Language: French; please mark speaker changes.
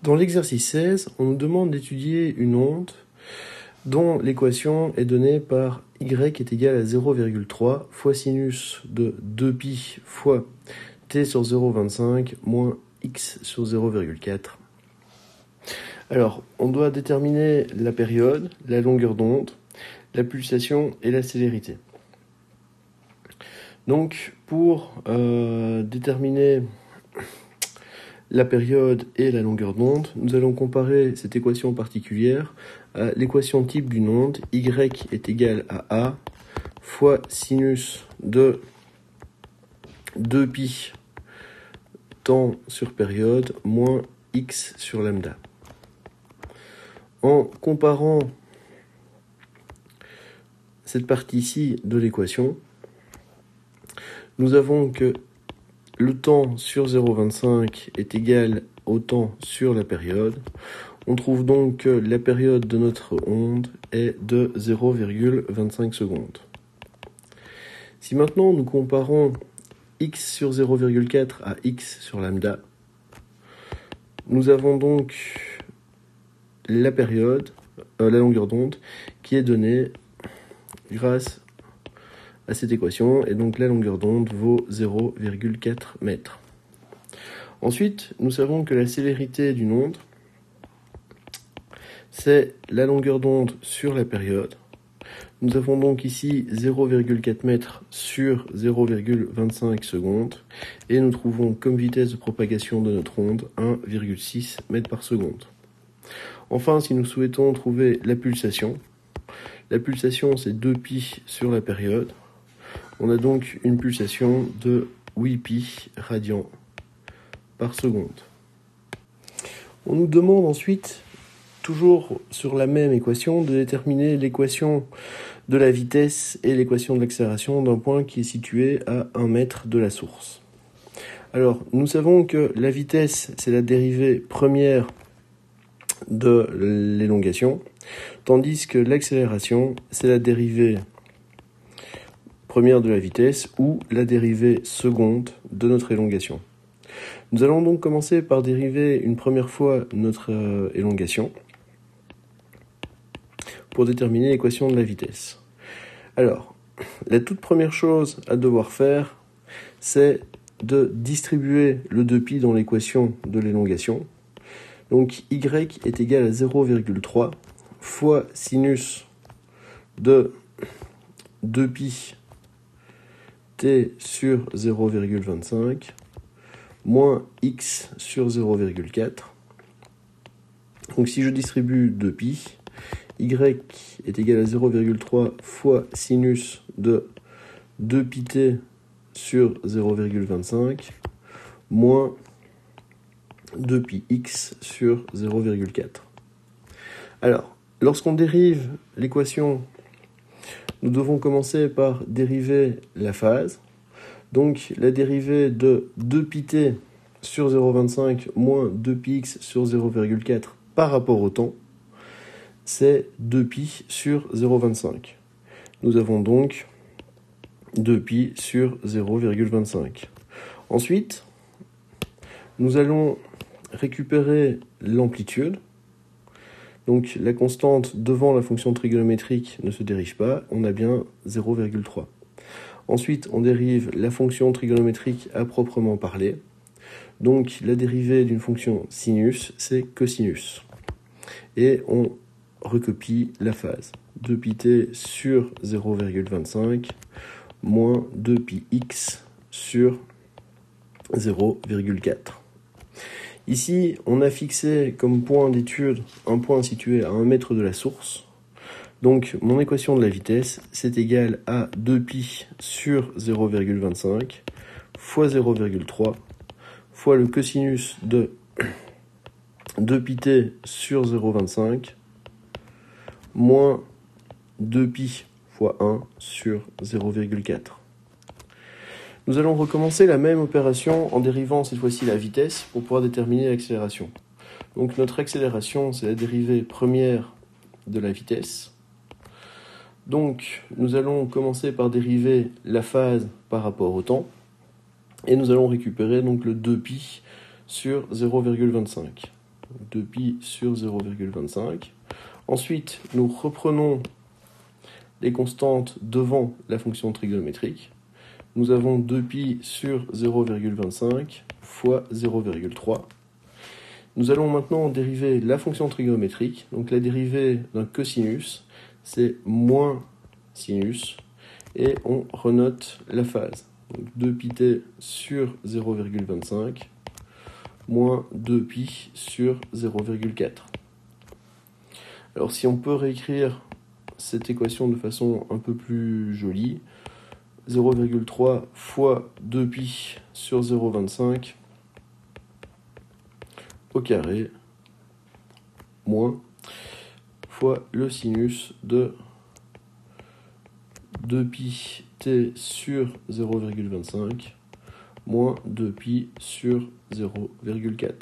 Speaker 1: Dans l'exercice 16, on nous demande d'étudier une onde dont l'équation est donnée par y est égal à 0,3 fois sinus de 2pi fois t sur 0,25 moins x sur 0,4. Alors, on doit déterminer la période, la longueur d'onde, la pulsation et la célérité. Donc, pour déterminer la période et la longueur d'onde, nous allons comparer cette équation particulière à l'équation type d'une onde. Y est égal à A fois sinus de 2pi temps sur période moins x sur lambda. En comparant cette partie-ci de l'équation, nous avons que le temps sur 0,25 est égal au temps sur la période. On trouve donc que la période de notre onde est de 0,25 secondes. Si maintenant nous comparons x sur 0,4 à x sur lambda, nous avons donc la période, la longueur d'onde, qui est donnée grâce à cette équation, et donc la longueur d'onde vaut 0,4 mètres. Ensuite, nous savons que la célérité d'une onde, c'est la longueur d'onde sur la période. Nous avons donc ici 0,4 mètres sur 0,25 secondes, et nous trouvons comme vitesse de propagation de notre onde 1,6 mètres par seconde. Enfin, si nous souhaitons trouver la pulsation c'est 2pi sur la période. On a donc une pulsation de 8pi radians par seconde. On nous demande ensuite, toujours sur la même équation, de déterminer l'équation de la vitesse et l'équation de l'accélération d'un point qui est situé à 1 mètre de la source. Alors, nous savons que la vitesse, c'est la dérivée première de l'élongation, tandis que l'accélération, c'est la dérivée première de la vitesse ou la dérivée seconde de notre élongation. Nous allons donc commencer par dériver une première fois notre élongation pour déterminer l'équation de la vitesse. Alors, la toute première chose à devoir faire, c'est de distribuer le 2pi dans l'équation de l'élongation. Donc y est égal à 0,3 fois sinus de 2pi t sur 0,25 moins x sur 0,4. Donc si je distribue 2pi, y est égal à 0,3 fois sinus de 2pi t sur 0,25 moins 2pi x sur 0,4. Alors, lorsqu'on dérive l'équation, nous devons commencer par dériver la phase. Donc, la dérivée de 2pi t sur 0,25 moins 2pi x sur 0,4 par rapport au temps, c'est 2pi sur 0,25. Nous avons donc 2pi sur 0,25. Ensuite, nous allons récupérer l'amplitude. Donc la constante devant la fonction trigonométrique ne se dérive pas, on a bien 0,3. Ensuite, on dérive la fonction trigonométrique à proprement parler. Donc la dérivée d'une fonction sinus, c'est cosinus. Et on recopie la phase. 2pi t sur 0,25 moins 2pi x sur 0,4. Ici, on a fixé comme point d'étude un point situé à 1 mètre de la source. Donc, mon équation de la vitesse, c'est égal à 2pi sur 0,25 fois 0,3 fois le cosinus de 2pi t sur 0,25 moins 2pi fois 1 sur 0,4. Nous allons recommencer la même opération en dérivant cette fois-ci la vitesse pour pouvoir déterminer l'accélération. Donc notre accélération, c'est la dérivée première de la vitesse. Donc nous allons commencer par dériver la phase par rapport au temps. Et nous allons récupérer donc le 2pi sur 0,25. 2pi sur 0,25. Ensuite, nous reprenons les constantes devant la fonction trigonométrique. Nous avons 2pi sur 0,25 fois 0,3. Nous allons maintenant dériver la fonction trigonométrique. Donc la dérivée d'un cosinus, c'est moins sinus. Et on renote la phase. Donc 2pi sur 0,25 moins 2pi sur 0,4. Alors si on peut réécrire cette équation de façon un peu plus jolie, 0,3 fois 2pi sur 0,25 au carré moins fois le sinus de 2pi t sur 0,25 moins 2pi sur 0,4.